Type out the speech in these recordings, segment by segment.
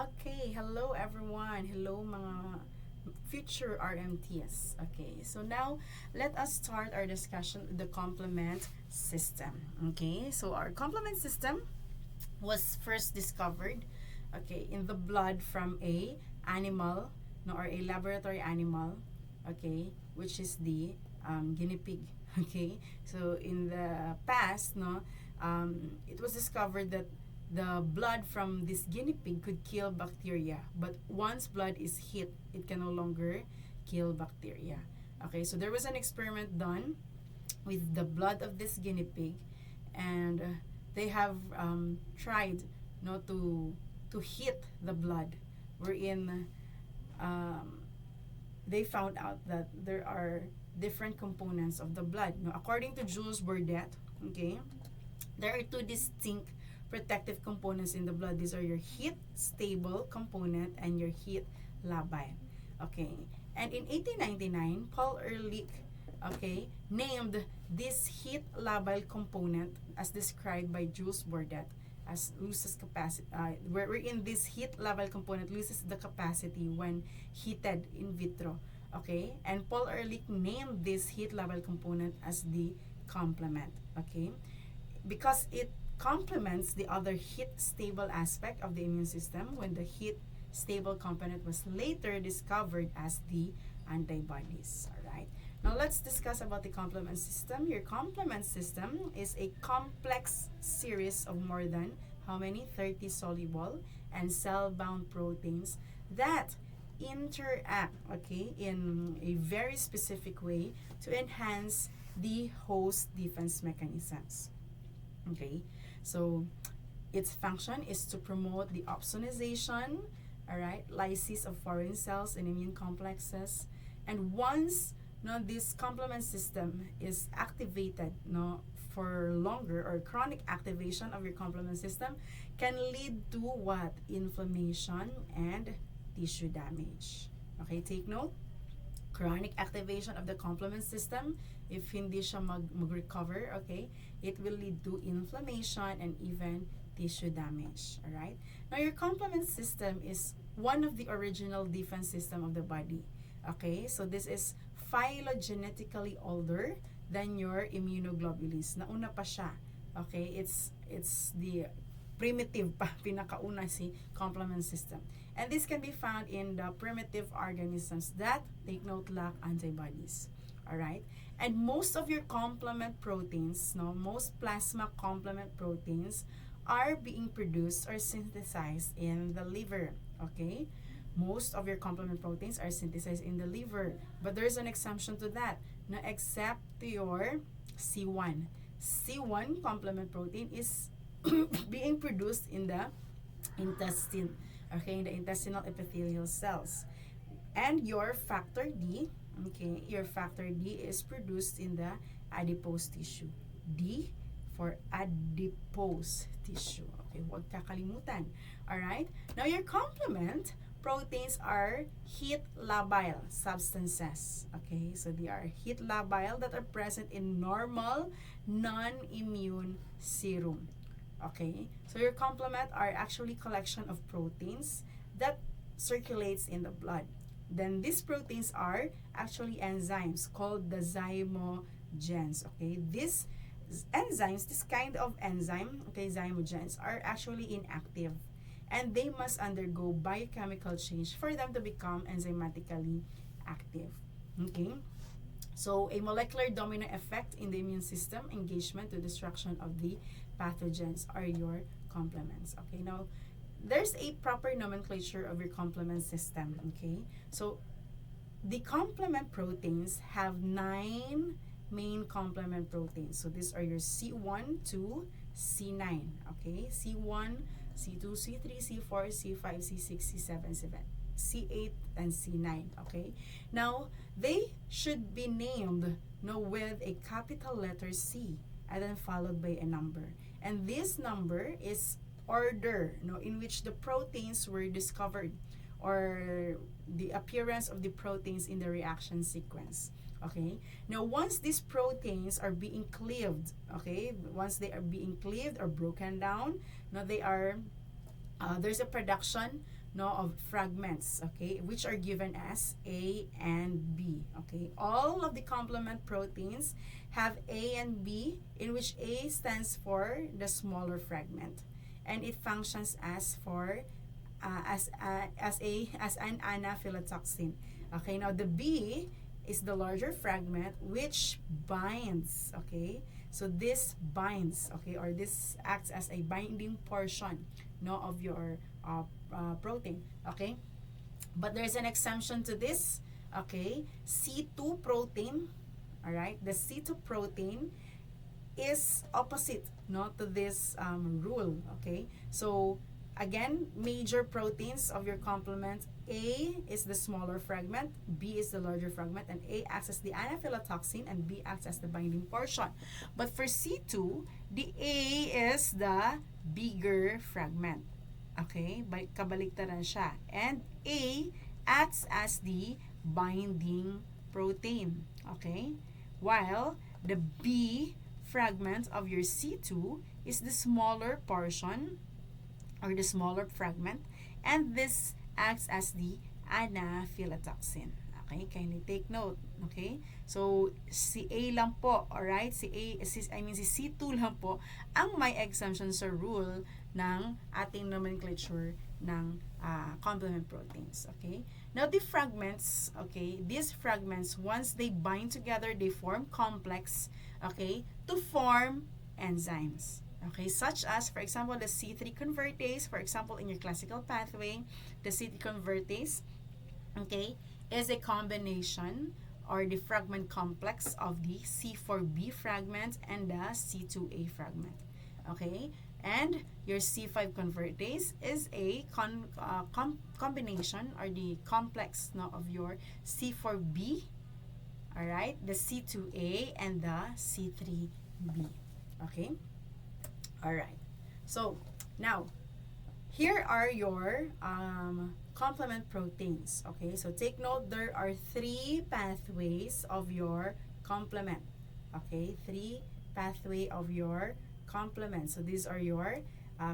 Okay, hello everyone. Hello mga future RMTs. Okay, so now let us start our discussion with the complement system. Okay, so our complement system was first discovered, okay, in the blood from a animal, no, or a laboratory animal, okay, which is the guinea pig. Okay, so in the past, no, it was discovered that the blood from this guinea pig could kill bacteria, but once blood is hit, it can no longer kill bacteria. Okay, so there was an experiment done with the blood of this guinea pig, and they have tried not to hit the blood, wherein um, they found out that there are different components of the blood. Now, according to Jules Bordet, okay, there are two distinct protective components in the blood. These are your heat stable component and your heat labile. Okay, and in 1899, Paul Ehrlich, okay, named this heat labile component as described by Jules Bordet as loses capacity, wherein this heat labile component loses the capacity when heated in vitro. Okay, and Paul Ehrlich named this heat labile component as the complement. Okay, because it complements the other heat stable aspect of the immune system when the heat stable component was later discovered as the antibodies. All right. Now let's discuss about the complement system. Your complement system is a complex series of more than how many 30 soluble and cell-bound proteins that interact, okay, in a very specific way to enhance the host defense mechanisms. Okay, so its function is to promote the opsonization, all right, lysis of foreign cells and immune complexes. And once this complement system is activated for longer, or chronic activation of your complement system can lead to what? Inflammation and tissue damage. Okay, take note. Chronic activation of the complement system, if hindi siya mag-recover, okay, it will lead to inflammation and even tissue damage. All right. Now, your complement system is one of the original defense system of the body. Okay, so this is phylogenetically older than your immunoglobulins. Nauna pa siya. Okay, it's the primitive pa, pinakauna si complement system. And this can be found in the primitive organisms that, take note, lack antibodies. All right? And most of your complement proteins, most plasma complement proteins are being produced or synthesized in the liver. Okay? Most of your complement proteins are synthesized in the liver. But there's an exception to that, except to your C1. C1 complement protein is being produced in the intestine, okay, in the intestinal epithelial cells. And your factor D, okay, your factor D is produced in the adipose tissue. D for adipose tissue. Okay, huwag kakalimutan. Alright? Now, your complement proteins are heat labile substances. Okay, so they are heat labile that are present in normal non-immune serum. Okay, so your complement are actually collection of proteins that circulates in the blood. Then these proteins are actually enzymes called the zymogens. Okay, these enzymes, this kind of enzyme, okay, zymogens, are actually inactive, and they must undergo biochemical change for them to become enzymatically active. Okay, so a molecular domino effect in the immune system engagement to destruction of the pathogens are your complements. Okay, now there's a proper nomenclature of your complement system. Okay, so the complement proteins have 9 main complement proteins. So these are your C1 to C9. Okay, C1, C2, C3, C4, C5, C6, C7, C8, and C9. Okay, now they should be named with a capital letter C and then followed by a number. And this number is order in which the proteins were discovered, or the appearance of the proteins in the reaction sequence. Okay, now once these proteins are being cleaved, okay, once they are being cleaved or broken down, now they are there's a production no, of fragments, okay, which are given as A and B. Okay, all of the complement proteins have A and B, in which A stands for the smaller fragment, and it functions as for as an anaphylatoxin. Okay, now the B is the larger fragment which binds. Okay, so this binds, okay, or this acts as a binding portion, no, of your protein. Okay, but there's an exemption to this. Okay, C2 protein. All right, the C2 protein is opposite, no, to this rule. Okay, so again, major proteins of your complement, A is the smaller fragment, B is the larger fragment, and A acts as the anaphylatoxin and B acts as the binding portion. But for C2, the A is the bigger fragment. Okay, kabaliktaran siya. And A acts as the binding protein. Okay, while the B fragment of your C2 is the smaller portion or the smaller fragment, and this acts as the anaphylatoxin. Okay, kindly take note. Okay, so si A lang po, alright, si C2 lang po ang may exemption sa rule ng ating nomenclature ng complement proteins. Okay, now the fragments, okay, these fragments, once they bind together, they form complex, okay, to form enzymes. Okay, such as, for example, the C3 convertase. For example, in your classical pathway, the C3 convertase, okay, is a combination or the fragment complex of the C4b fragment and the C2a fragment. Okay, and your C5 convertase is a combination or the complex, no, of your C4b, all right, the C2a and the C3b. Okay. All right. So now, here are your complement proteins. Okay, so take note, there are 3 pathways of your complement. Okay, 3 pathway of your complement. So these are your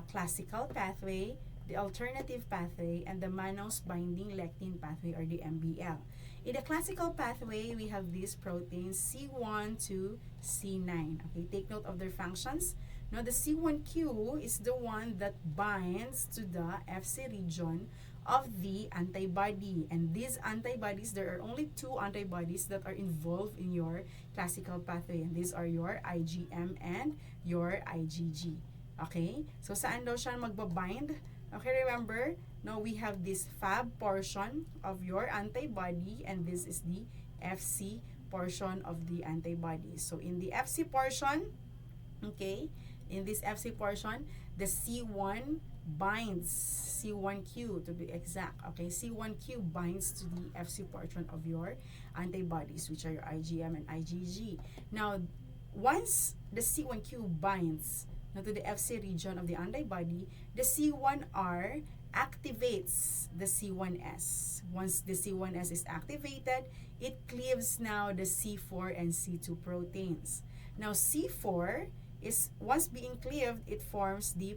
classical pathway, the alternative pathway, and the mannose binding lectin pathway, or the MBL. In the classical pathway, we have these proteins C1 to C9. Okay, take note of their functions. Now, the C1q is the one that binds to the Fc region of the antibody. And these antibodies, there are only 2 antibodies that are involved in your classical pathway. And these are your IgM and your IgG. Okay? So, saan daw siya magbabind? Okay, remember, no, we have this Fab portion of your antibody, and this is the Fc portion of the antibody. So, in the Fc portion, okay, in this Fc portion, the C1 binds, C1q to be exact, okay, C1q binds to the Fc portion of your antibodies, which are your IgM and IgG. Now, once the C1q binds to the Fc region of the antibody, the C1r activates the C1s. Once the C1s is activated, it cleaves now the C4 and C2 proteins. Now, C4 is, once being cleaved, it forms the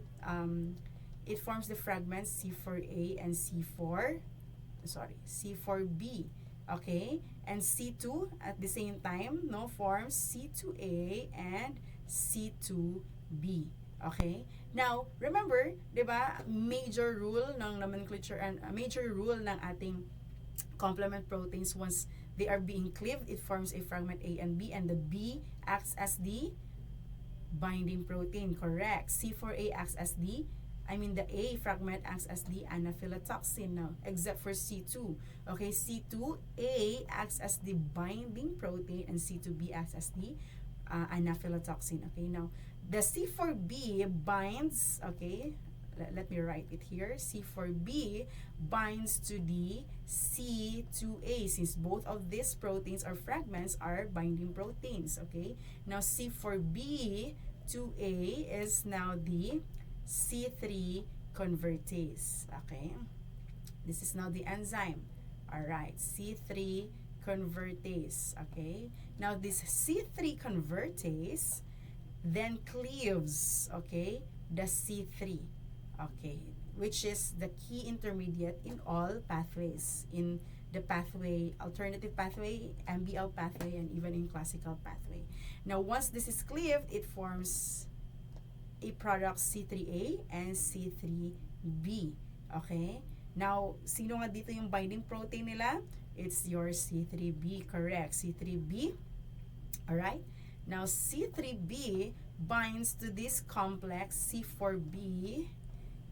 fragments C4a and C4b, okay, and C2 at the same time, no, forms C2a and C2b. Okay, now remember, diba, major rule ng nomenclature and major rule ng ating complement proteins, once they are being cleaved, it forms a fragment A and B, and the B acts as the binding protein, correct. C4a acts as the, the A fragment acts as the anaphylatoxin now, except for C2. Okay, C2a acts as the binding protein and C2b acts as the anaphylatoxin. Okay, now the C4b binds, okay, let me write it here. C4b binds to the C2a, since both of these proteins or fragments are binding proteins. Okay, now C4b 2a is now the C3 convertase. Okay, this is now the enzyme. All right, C3 convertase. Okay, now this C3 convertase then cleaves, okay, the C3. Okay, which is the key intermediate in all pathways, in the pathway, alternative pathway, MBL pathway, and even in classical pathway. Now, once this is cleaved, it forms a product C3A and C3B. Okay? Now, sino nga dito yung binding protein nila? It's your C3B, correct. C3B. Alright? Now, C3B binds to this complex C4B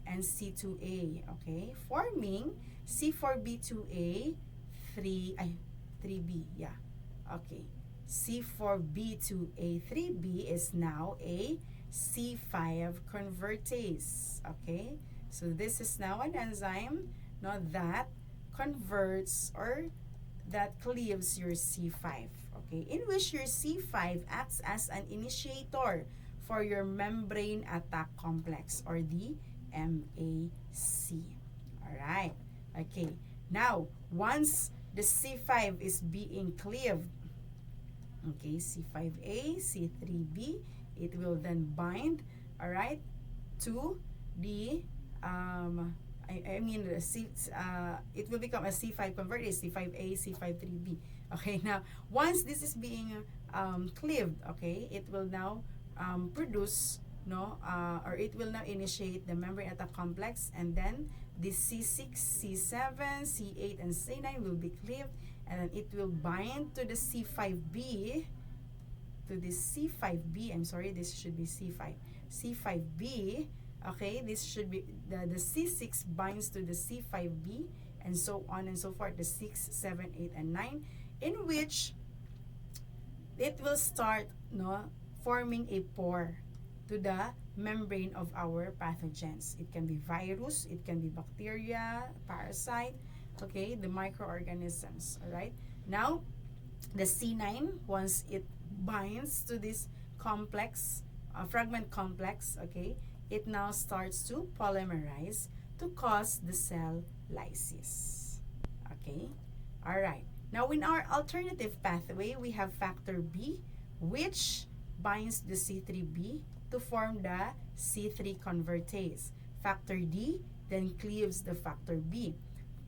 and C2A, okay? Forming C4B2A 3B, yeah. Okay. C4B2A 3B is now a C5 convertase, okay? So this is now an enzyme, no, that converts or that cleaves your C5, okay? In which your C5 acts as an initiator for your membrane attack complex or the MAC. Alright, okay. Now, once the C5 is being cleaved, okay, C5A, C3B, it will then bind, alright, to the, it will become a C5 convertase, C5A, C5-3B. Okay, now, once this is being cleaved, okay, it will now produce, no, or it will now initiate the membrane attack complex, and then the C6, C7, C8, and C9 will be cleaved, and then it will bind to the C5B, I'm sorry, this should be C5, C5B, okay, this should be, the C6 binds to the C5B, and so on and so forth, the 6, 7, 8, and 9, in which it will start, no, forming a pore to the membrane of our pathogens. It can be virus, it can be bacteria, parasite, okay, the microorganisms, all right? Now, the C9, once it binds to this complex, fragment complex, okay, it now starts to polymerize to cause the cell lysis, okay? All right. Now, in our alternative pathway, we have factor B, which binds the C3B to form the C3 convertase. Factor D then cleaves the factor B.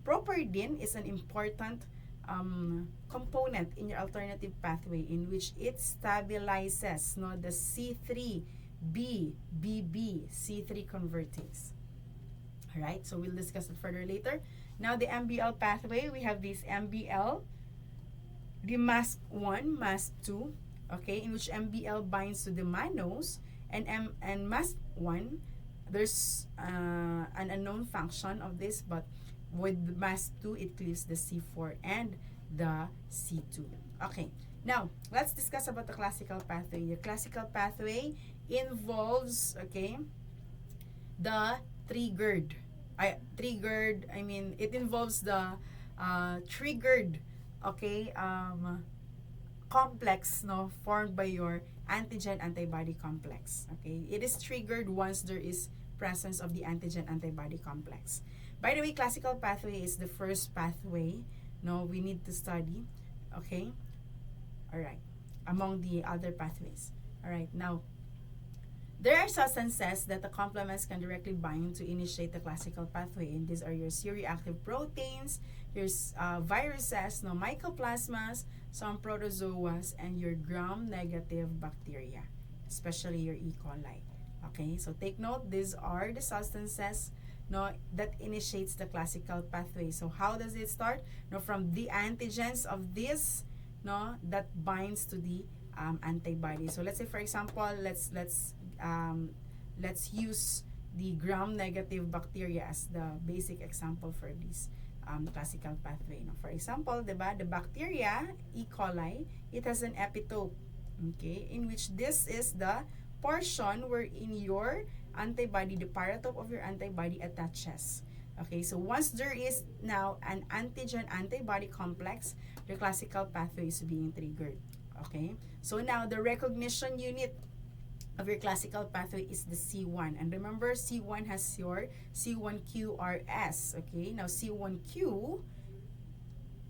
Properdin is an important component in your alternative pathway in which it stabilizes, no, the C3B, BB, C3 convertase. Alright, so we'll discuss it further later. Now, the MBL pathway, we have this MBL, the MASP1, MASP2, okay, in which MBL binds to the mannose, and MASP1, there's an unknown function of this, but with MASP2, it cleaves the C4 and the C2. Okay, now, let's discuss about the classical pathway. The classical pathway involves, okay, the triggered, it involves the triggered, okay, complex, no, formed by your antigen-antibody complex. Okay, it is triggered once there is presence of the antigen-antibody complex. By the way, classical pathway is the first pathway, no, we need to study. Okay, all right, among the other pathways. All right, now, there are substances that the complements can directly bind to initiate the classical pathway, and these are your C-reactive proteins, your viruses, no, mycoplasmas, some protozoas, and your gram-negative bacteria, especially your E. coli. Okay, so take note, these are the substances, no, that initiates the classical pathway. So how does it start? No, from the antigens of this, no, that binds to the antibody. So let's say, for example, let's use the gram-negative bacteria as the basic example for this classical pathway. No? For example, diba, the bacteria, E. coli, it has an epitope, okay, in which this is the portion wherein your antibody, the paratope of your antibody attaches. Okay, so once there is now an antigen-antibody complex, the classical pathway is being triggered. Okay, so now the recognition unit of your classical pathway is the C1. And remember, C1 has your C1QRS. Okay, now C1Q,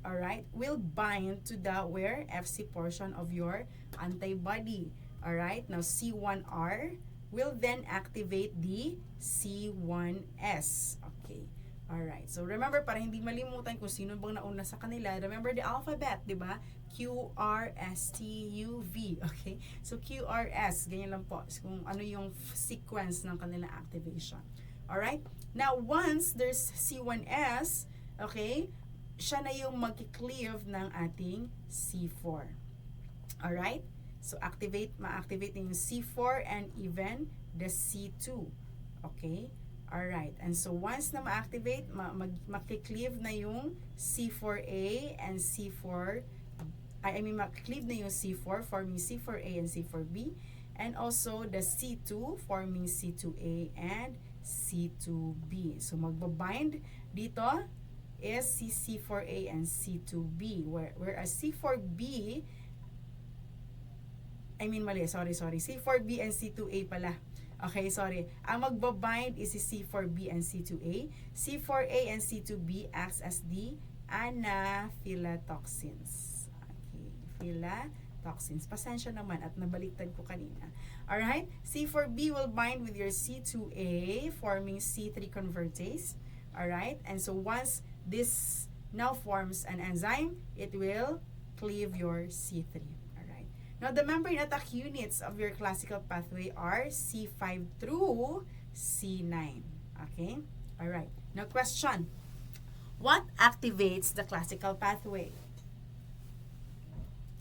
all right, will bind to the Fc portion of your antibody. All right, now C1R will then activate the C1s. Okay. Alright. So, remember, para hindi malimutan kung sino bang nauna sa kanila, remember the alphabet, di ba? Q, R, S, T, U, V. Okay? So, Q, R, S. Ganyan lang po. Kung ano yung sequence ng kanilang activation. Alright? Now, once there's C1s, okay, siya na yung mag-cleave ng ating C4. Alright? So, ma-activate yung C4 and even the C2. Okay? Alright. And so, once na ma-activate, mag-cleave na yung C4A and C4, mag-cleave na yung C4, forming C4A and C4B. And also, the C2, forming C2A and C2B. So, magbabind dito is C4A and C2B. Whereas C4B, C4B and C2A pala. Okay, sorry. Ang magbabind is si C4B and C2A. C4A and C2B acts as the anaphylatoxins. Okay, phylatoxins. Pasensya naman at nabaliktad ko kanina. Alright, C4B will bind with your C2A, forming C3 convertase. Alright, and so once this now forms an enzyme, it will cleave your C3. Now, the membrane attack units of your classical pathway are C5 through C9. Okay? Alright. Now, question. What activates the classical pathway?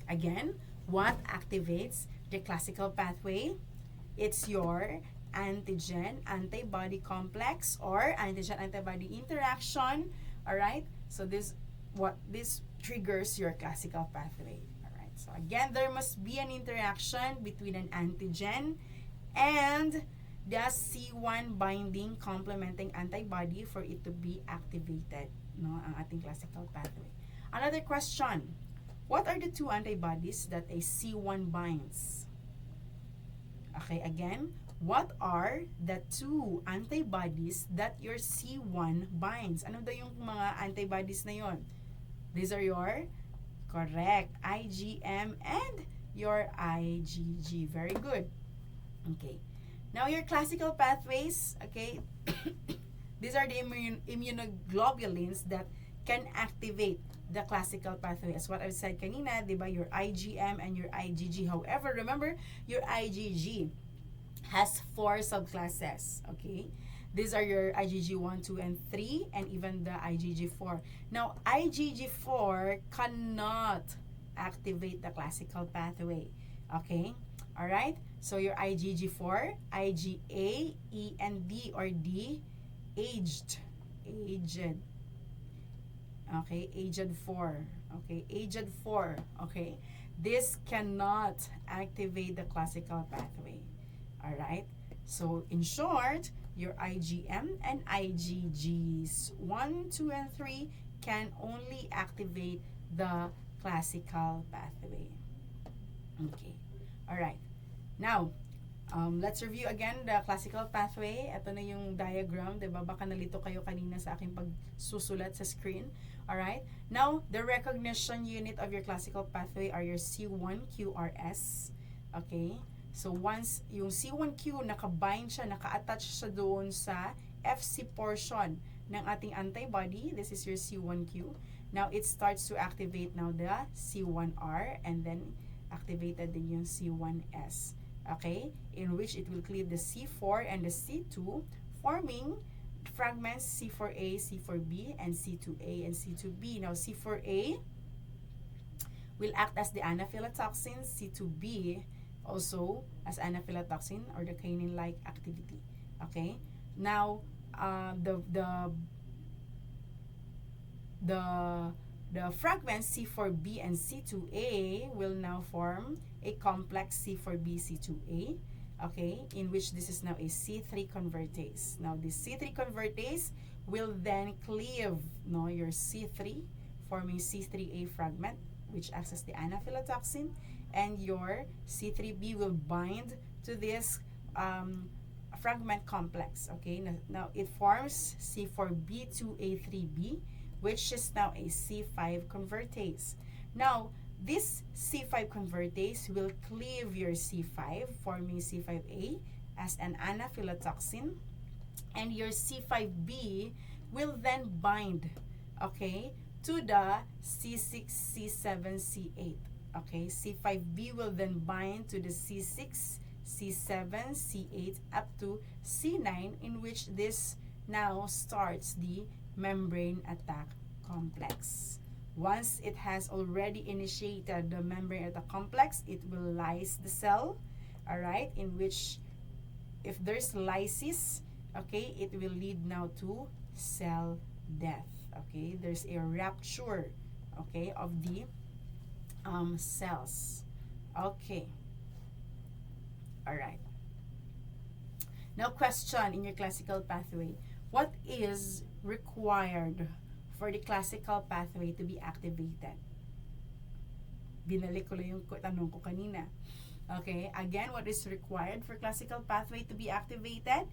Again, what activates the classical pathway? It's your antigen-antibody complex or antigen-antibody interaction. Alright? So, this triggers your classical pathway. So again, there must be an interaction between an antigen and the C1 binding complementing antibody for it to be activated, no, ang ating classical pathway. Another question, what are the two antibodies that a C1 binds? Okay, again, what are the two antibodies that your C1 binds? Ano daw yung mga antibodies na yon? These are your correct, IgM and your IgG. Very good. Okay. Now, your classical pathways, okay, these are the immunoglobulins that can activate the classical pathway. As what I've said kanina, diba, your IgM and your IgG. However, remember, your IgG has 4 subclasses, okay? These are your IgG 1, 2, and 3, and even the IgG 4. Now, IgG 4 cannot activate the classical pathway. Okay? Alright? So, your IgG 4, IgA, E, and D, or D, aged. Okay? Aged 4. Okay? Aged 4. Okay? This cannot activate the classical pathway. Alright? So, in short, your IgM and IgGs 1, 2, and 3 can only activate the classical pathway. Okay. Alright. Now, let's review again the classical pathway. Ito na yung diagram. Diba? Baka nalito kayo kanina sa aking pagsusulat sa screen. Alright. Now, the recognition unit of your classical pathway are your C1QRS. Okay. So, once yung C1q nakabind siya, naka-attach siya doon sa Fc portion ng ating antibody, this is your C1q. Now, it starts to activate now the C1r and then activated din yung C1s. Okay? In which it will cleave the C4 and the C2, forming fragments C4a, C4b, and C2a and C2b. Now, C4a will act as the anaphylatoxin, C2b also as anaphylatoxin or the kainin-like activity. Okay? Now, the fragments C4b and C2a will now form a complex C4b, C2a, okay, in which this is now a C3 convertase. Now, this C3 convertase will then cleave, no, your C3, forming C3a fragment, which acts as the anaphylatoxin, and your C3b will bind to this fragment complex. Okay, now it forms C4b2a3b, which is now a C5 convertase. Now, this C5 convertase will cleave your C5, forming C5a, as an anaphylatoxin, and your C5b will then bind, okay, to the C6, C7, C8. Okay, C5b will then bind to the C6, C7, C8 up to C9, in which this now starts the membrane attack complex. Once it has already initiated the membrane attack complex, it will lyse the cell, all right, in which if there's lysis, okay, it will lead now to cell death. Okay, there's a rupture, okay, of the cells. Okay, all right. Now, question in your classical pathway: what is required for the classical pathway to be activated? Binalik ko lang yung tanong ko kanina. Okay, again, what is required for classical pathway to be activated?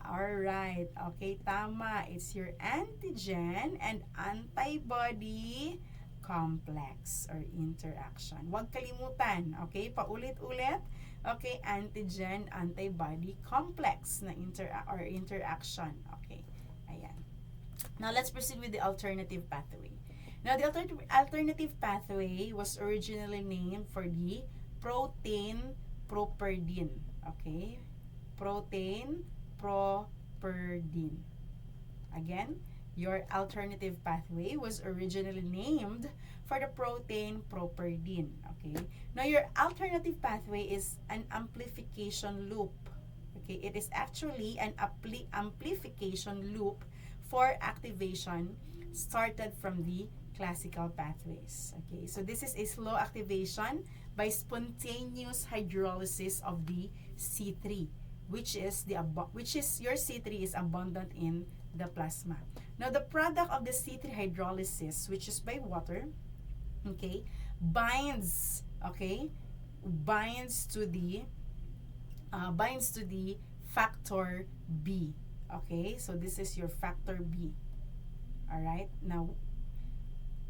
Alright, okay, tama. It's your antigen and antibody complex or interaction. Huwag kalimutan, okay? Paulit-ulit, okay? Antigen, antibody complex na interaction. Okay, ayan. Now, let's proceed with the alternative pathway. Now, the alternative pathway was originally named for the protein properdin. Okay? Protein properdin. Again, your alternative pathway was originally named for the protein properdin. Okay? Now, your alternative pathway is an amplification loop. Okay? It is actually an amplification loop for activation started from the classical pathways. Okay? So, this is a slow activation by spontaneous hydrolysis of the C3, which is your C3 is abundant in the plasma. Now, the product of the C3 hydrolysis, which is by water, okay, binds to the factor B. Okay, so this is your factor B. All right. Now,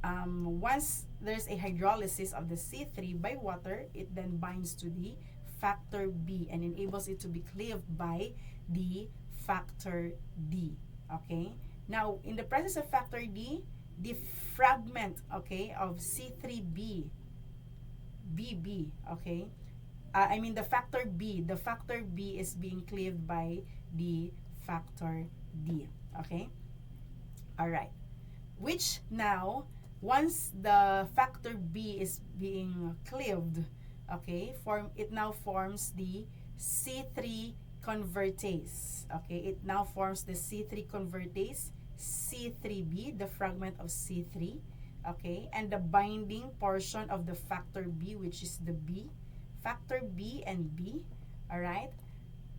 once there's a hydrolysis of the C3 by water, it then binds to the factor B and enables it to be cleaved by the factor D. Okay? Now, in the presence of factor D, the fragment, okay, of C3B, BB, okay? The factor B is being cleaved by the factor D. Okay? Alright. Which now, once the factor B is being cleaved, okay, it now forms the C3 convertase. Okay, it now forms the C3 convertase, C3b, the fragment of C3. Okay, and the binding portion of the factor B, which is the B. Factor B and B. Alright,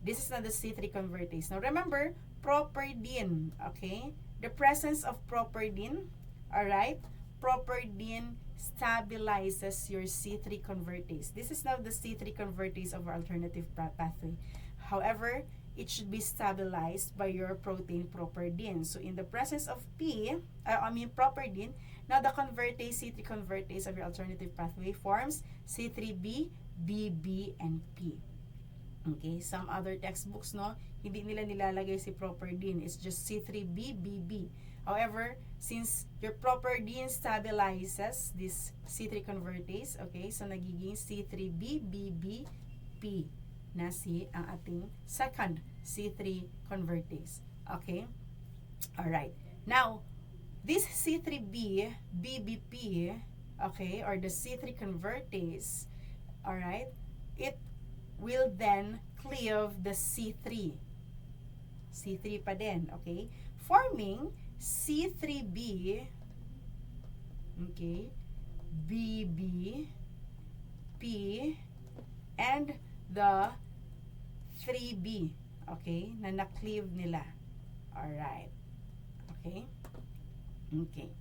this is now the C3 convertase. Now remember, properdin. Okay, the presence of properdin. Alright, properdin stabilizes your C3 convertase. This is now the C3 convertase of our alternative pathway. However, it should be stabilized by your protein properdin. So in the presence of properdin, now the convertase, C3 convertase of your alternative pathway forms C3b, BB, and P. Okay, some other textbooks, no, hindi nila nilalagay si properdin. It's just C3b, BB. However, since your properdin stabilizes this C3 convertase, okay, so nagiging C3b, BB, P na ang ating second C3 convertase. Okay? Alright. Now, this C3b, BBP, okay, or the C3 convertase, alright, it will then cleave the C3. C3 pa din, okay? Forming C3b, okay, BB, P, and the 3B, okay, na na-cleave nila. Alright. Okay? Okay.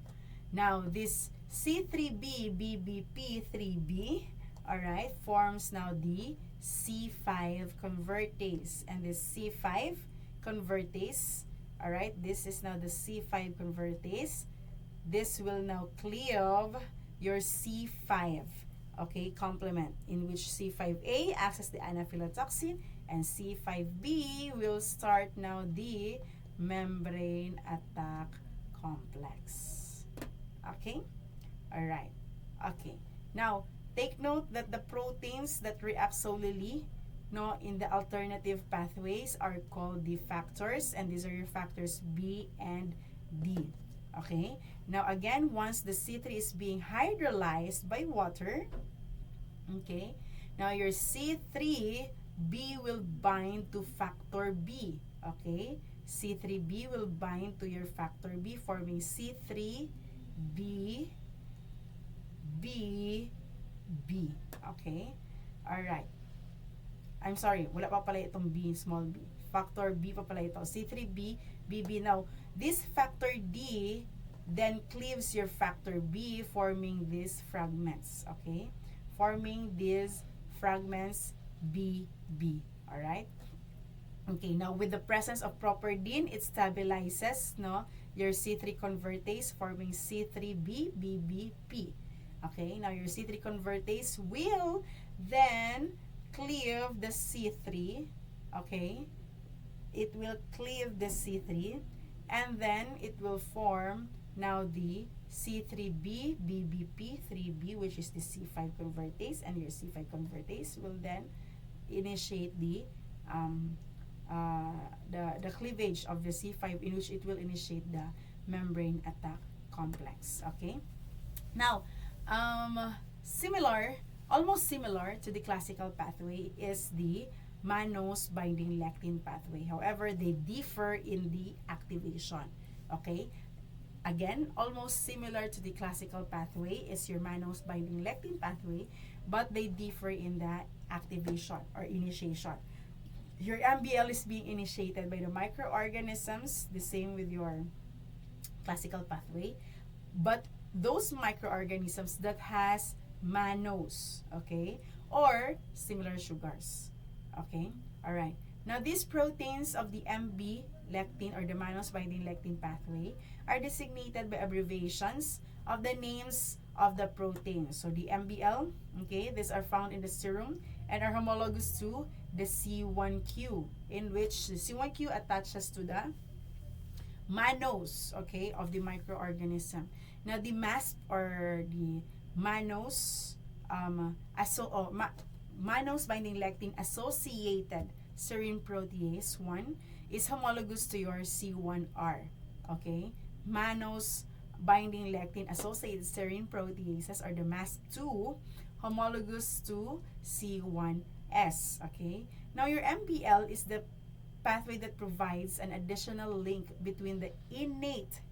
Now, this C3b, BBP, 3B, alright, forms now the C5 convertase. And this C5 convertase, alright, this is now the C5 convertase. This will now cleave your C5, okay, complement, in which C5a acts as the anaphylatoxin And C5b will start now the membrane attack complex. Okay? Alright. Okay. Now, take note that the proteins that react solely in the alternative pathways are called the factors, and these are your factors B and D. Okay? Now, again, once the C3 is being hydrolyzed by water, okay, now your C3b will bind to factor B. Okay? C3b will bind to your factor B, forming C3b B, B. Okay? Alright. I'm sorry, wala pa pala itong B, small b. Factor B pa pala ito. C3b, BB. Now, this factor D then cleaves your factor B, forming these fragments. Okay? Forming these fragments BB. Alright? Okay, now with the presence of properdin, it stabilizes your C3 convertase, forming C3b, BBP. Okay, now your C3 convertase will then cleave the C3. Okay, it will cleave the C3, and then it will form now the C3b, BBP, 3b, which is the C5 convertase, and your C5 convertase will then initiate the cleavage of the C5, in which it will initiate the membrane attack complex. Okay, now almost similar to the classical pathway is the mannose binding lectin pathway. However, they differ in the activation. Okay, again, almost similar to the classical pathway is your mannose binding lectin pathway, but they differ in the activation or initiation. Your MBL is being initiated by the microorganisms, the same with your classical pathway, but those microorganisms that has mannose, okay, or similar sugars. Okay, all right. Now, these proteins of the MB lectin or the mannose binding lectin pathway are designated by abbreviations of the names of the proteins. So the MBL, okay, these are found in the serum and are homologous to the C1q, in which the C1q attaches to the mannose, okay, of the microorganism. Now, the MASP or the mannose mannose binding lectin associated serine protease 1 is homologous to your C1R. Okay, mannose binding lectin associated serine proteases are the MASP2 homologous to C1S. Okay, now your MBL is the pathway that provides an additional link between the innate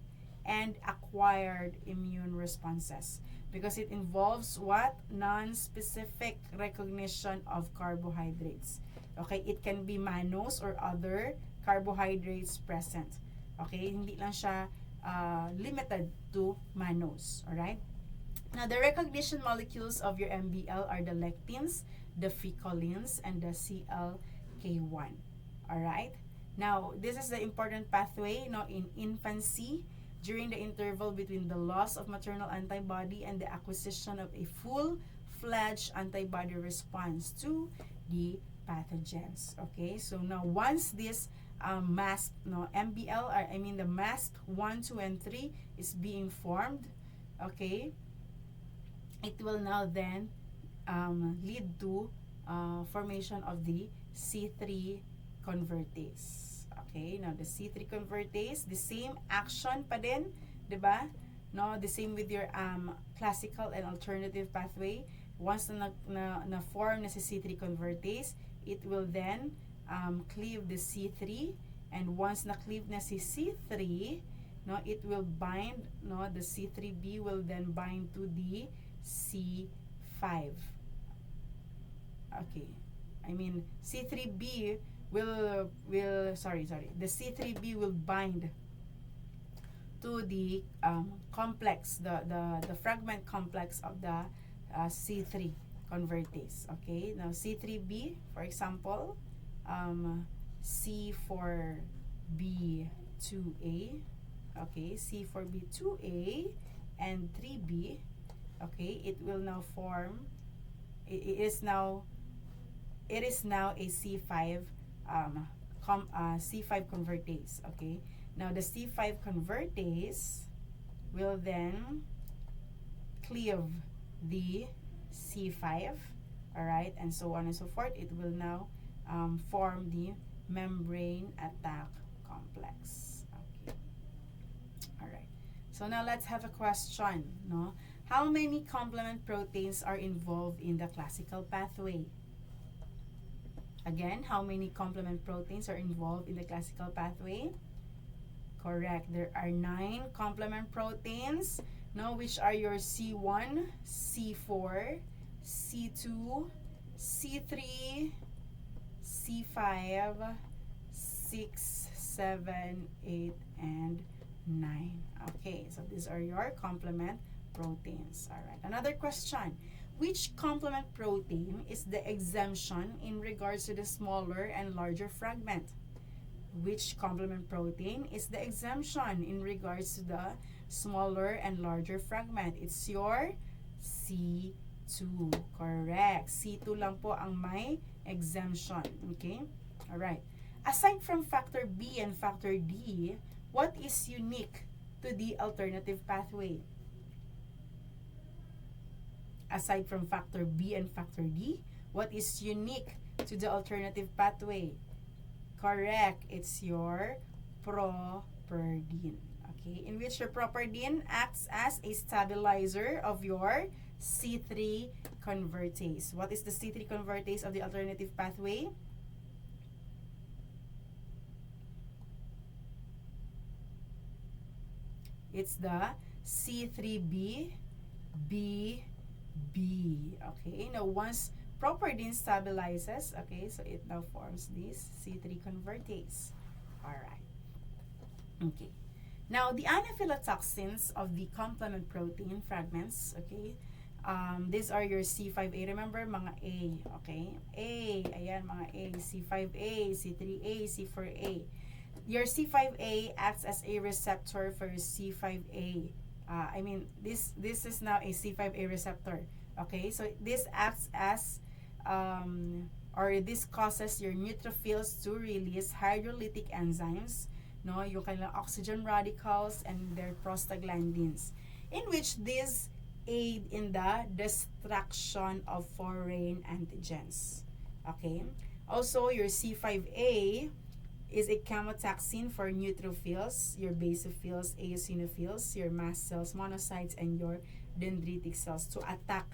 and acquired immune responses, because it involves what? Non-specific recognition of carbohydrates. Okay, it can be mannose or other carbohydrates present. Okay, hindi lang siya limited to mannose. Alright? Now, the recognition molecules of your MBL are the lectins, the ficolins, and the CLK1. Alright? Now, this is the important pathway in infancy, during the interval between the loss of maternal antibody and the acquisition of a full-fledged antibody response to the pathogens. Okay, so now once this MASP, MBL, the MASP 1, 2, and 3 is being formed, okay, it will now then lead to formation of the C3 convertase. Okay, now the C3 convertase, the same action pa din, 'di ba? No, the same with your classical and alternative pathway. Once na form na si C3 convertase, it will then cleave the C3, and once na cleave na si C3, it will bind, the C3b will then bind to the C5. Okay. C3b the C3b will bind to the complex, the fragment complex of the C3 convertase. Okay, now C3b, for example, C4b2a, okay, C4b2a and 3b, okay, it will now form, it is now it is now a C5 C5 convertase. Okay, now the C5 convertase will then cleave the C5, all right, and so on and so forth. It will now form the membrane attack complex. Okay, all right. So now let's have a question. No, how many complement proteins are involved in the classical pathway? Again, how many complement proteins are involved in the classical pathway? Correct. There are 9 complement proteins, no, which are your C1, C4, C2, C3, C5, 6, 7, 8, and 9. Okay, so these are your complement proteins. All right. Another question. Which complement protein is the exemption in regards to the smaller and larger fragment? Which complement protein is the exemption in regards to the smaller and larger fragment? It's your C2. Correct. C2 lang po ang may exemption. Okay? Alright. Aside from factor B and factor D, what is unique to the alternative pathway? Aside from factor B and factor D, what is unique to the alternative pathway? Correct. It's your properdin. Okay, in which your properdin acts as a stabilizer of your C3 convertase. What is the C3 convertase of the alternative pathway? It's the C3b B. Okay, now once properdin stabilizes, okay, so it now forms this C3 convertase. Alright. Okay. Now, the anaphylotoxins of the complement protein fragments, okay, these are your C5A. Remember, mga A, okay? A, ayan, mga A. C5A, C3A, C4A. Your C5A acts as a receptor for C5A. I mean, this is now a C5A receptor. Okay, so this acts as, or this causes your neutrophils to release hydrolytic enzymes, no, yung kanilang oxygen radicals and their prostaglandins, in which these aid in the destruction of foreign antigens. Okay, also your C5A is a chemotaxin for neutrophils, your basophils, eosinophils, your mast cells, monocytes, and your dendritic cells to attack,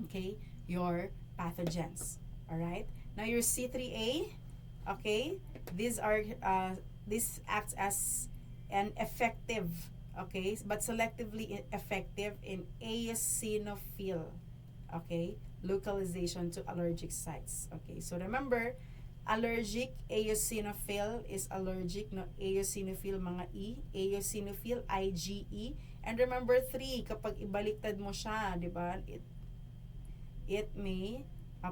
okay, your pathogens. Alright? Now your C3A, okay, these are, this acts as an effective, okay, but selectively effective in eosinophil, okay, localization to allergic sites. Okay, so remember, allergic, eosinophil is allergic, no, eosinophil mga E, eosinophil, IgE, and remember 3, kapag ibaliktad mo siya, di ba, it may,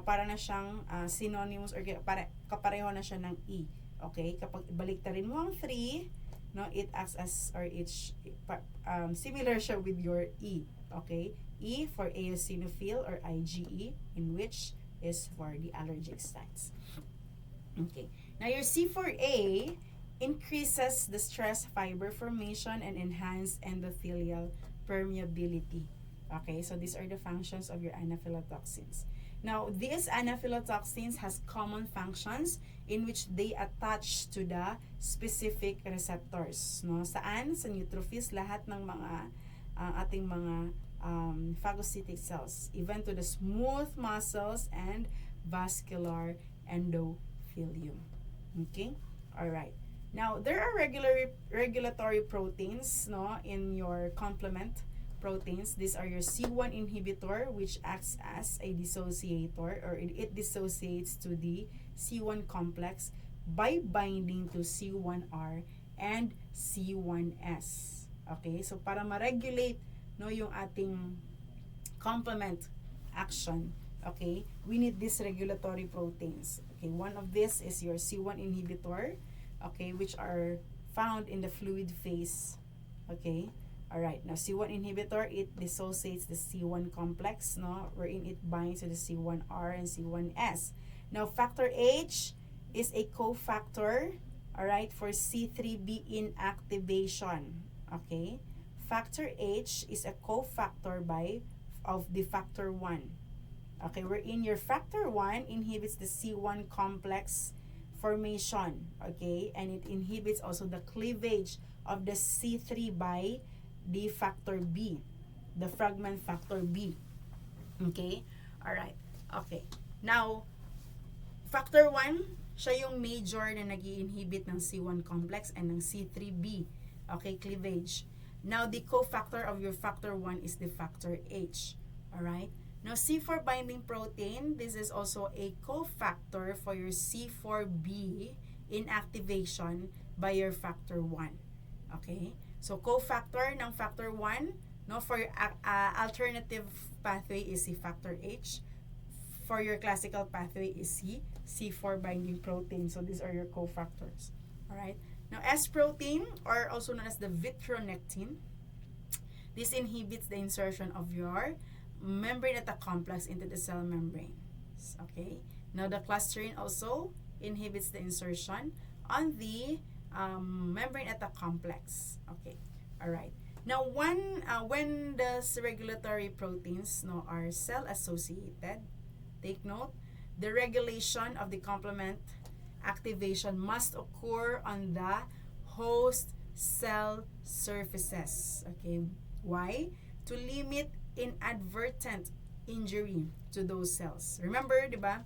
para na siyang synonymous or kapareho na siya ng E. Okay, kapag ibaliktarin mo ang 3, no, it acts as, or it's similar siya with your E. Okay, E for eosinophil or IgE, in which is for the allergic sites. Okay, now your C4A increases the stress fiber formation and enhance endothelial permeability. Okay, so these are the functions of your anaphylotoxins. Now, these anaphylotoxins has common functions in which they attach to the specific receptors. No? Saan? Sa neutrophils, lahat ng mga ating mga phagocytic cells, even to the smooth muscles and vascular endothelium. Okay? Alright. Now, there are regulatory proteins, no, in your complement proteins. These are your C1 inhibitor, which acts as a dissociator, or it dissociates to the C1 complex by binding to C1R and C1S. Okay, so para ma-regulate, no, yung ating complement action, okay, we need these regulatory proteins. Okay, one of this is your C1 inhibitor, okay, which are found in the fluid phase. Okay, alright, now C1 inhibitor, it dissociates the C1 complex, no, wherein it binds to the C1R and C1S. Now, factor H is a cofactor, all right, for C3b inactivation. Okay? Factor H is a cofactor of the factor 1. Okay, wherein your factor 1 inhibits the C1 complex formation, okay, and it inhibits also the cleavage of the C3 by the factor B, the fragment factor B. Okay? Alright. Okay. Now, factor 1, siya yung major na nag-i-inhibit ng C1 complex and ng C3b, okay, cleavage. Now, the cofactor of your factor 1 is the factor H. Alright? Now, C4 binding protein, this is also a cofactor for your C4b inactivation by your factor 1. Okay? So, cofactor ng factor 1, no, for your alternative pathway is C factor H. For your classical pathway is C4 binding protein. So, these are your cofactors. Alright? Now, S protein, or also known as the vitronectin, this inhibits the insertion of your membrane attack complex into the cell membranes. Okay? Now, the clusterin also inhibits the insertion on the membrane attack complex. Okay? Alright. Now, when the regulatory proteins, no, are cell-associated, take note, the regulation of the complement activation must occur on the host cell surfaces. Okay? Why? To limit inadvertent injury to those cells. Remember, di ba?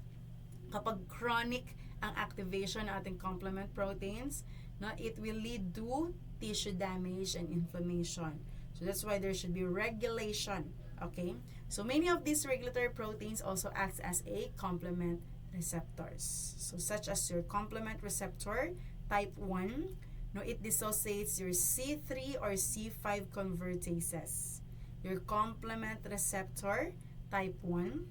Kapag chronic ang activation ng ating complement proteins, no, it will lead to tissue damage and inflammation. So that's why there should be regulation. Okay? So many of these regulatory proteins also acts as a complement receptors. So such as your complement receptor type 1, no, it dissociates your C3 or C5 convertases. Your complement receptor type 1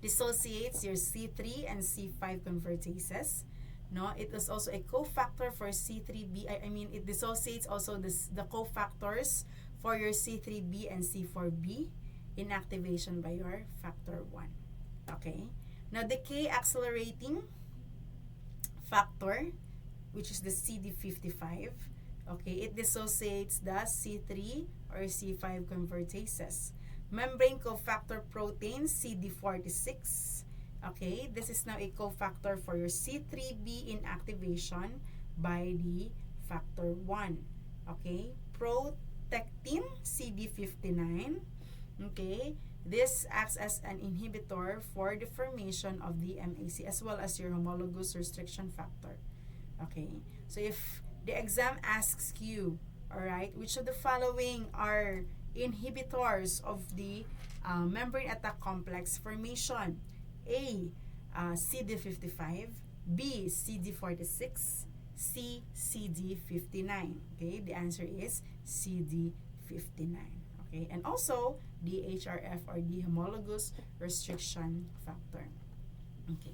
dissociates your C3 and C5 convertases. No, it is also a cofactor for C3b. I mean, it dissociates also the cofactors for your C3b and C4b inactivation by your factor 1. Okay? Now, decay accelerating factor, which is the CD55, okay, it dissociates the C3 or C5 convertases. Membrane cofactor protein, CD46, okay, this is now a cofactor for your C3b inactivation by the factor 1. Okay, protectin, CD59, okay, this acts as an inhibitor for the formation of the MAC as well as your homologous restriction factor. Okay, so if the exam asks you, alright, which of the following are inhibitors of the membrane attack complex formation? A, CD55, B, CD46, C, CD59. Okay, the answer is CD59. Okay, and also the HRF or the homologous restriction factor. Okay,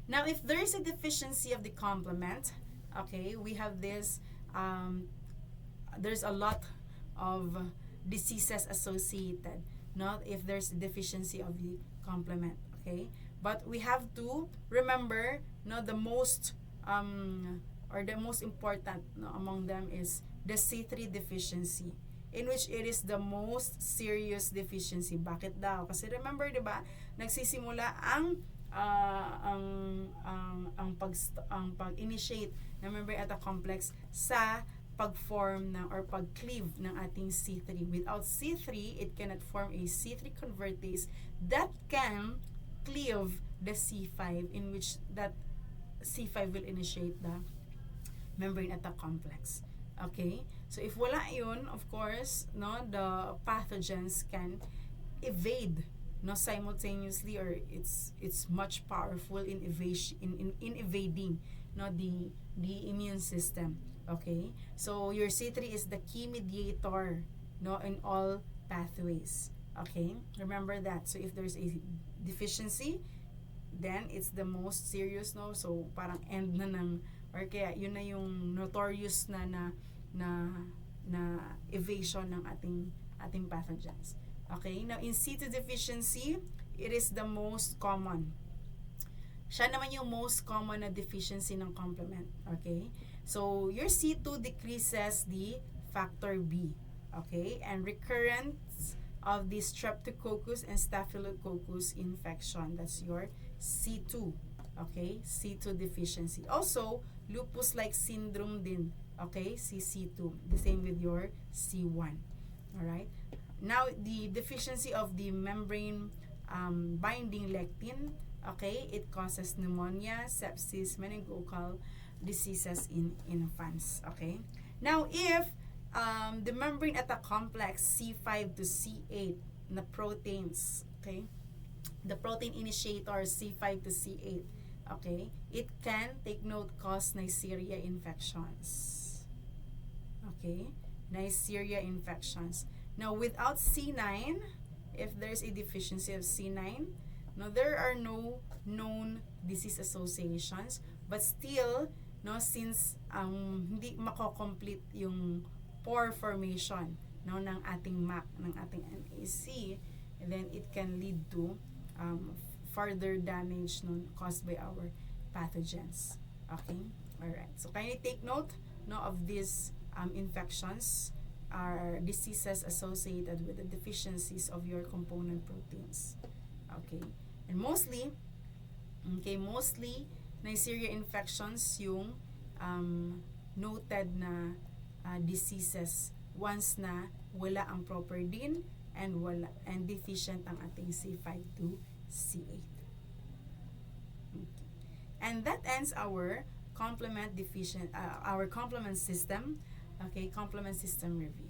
now if there is a deficiency of the complement, okay, we have this, there's a lot of diseases associated, not if there's a deficiency of the complement, okay? But we have to remember, no, the most, or the most important, no, among them is the C3 deficiency, in which it is the most serious deficiency. Bakit daw? Kasi remember, di ba, nagsisimula ang pag-initiate ng membrane attack complex sa pag-form ng or pag-cleave ng ating C3. Without C3, it cannot form a C3 convertase that can cleave the C5, in which that C5 will initiate the membrane attack complex. Okay? So if wala yun, of course, no, the pathogens can evade, no, simultaneously, or it's much powerful in evading, no, the immune system. Okay, so your C3 is the key mediator, no, in all pathways. Okay, remember that. So if there's a deficiency, then it's the most serious, no, so parang end na ng, or kaya yun na yung notorious na evasion ng ating pathogens. Okay, now in C2 deficiency, it is the most common. Siya naman yung most common na deficiency ng complement. Okay? So, your C2 decreases the factor B. Okay? And recurrence of the Streptococcus and Staphylococcus infection. That's your C2. Okay? C2 deficiency. Also, lupus-like syndrome din. Okay? C2. The same with your C1. Alright? Now, the deficiency of the membrane binding lectin, okay, it causes pneumonia, sepsis, meningococcal diseases in infants. Okay. Now, if the membrane at a complex C5 to C8 na proteins, okay, the protein initiator C5 to C8, okay, it can, take note, cause Neisseria infections. Okay, Neisseria infections. Now, without C9, if there's a deficiency of C9, no, there are no known disease associations, but still, no, since hindi mako-complete yung pore formation, no, ng ating MAC, ng ating NAC, then it can lead to further damage, no, caused by our pathogens. Okay? Alright. So, kindly take note, no, of these infections are diseases associated with the deficiencies of your component proteins. Okay? And mostly, Neisseria infections yung noted na diseases once na wala ang proper DIN and deficient ang ating C5 to C8. Okay. And that ends our complement system. Okay, complement system review.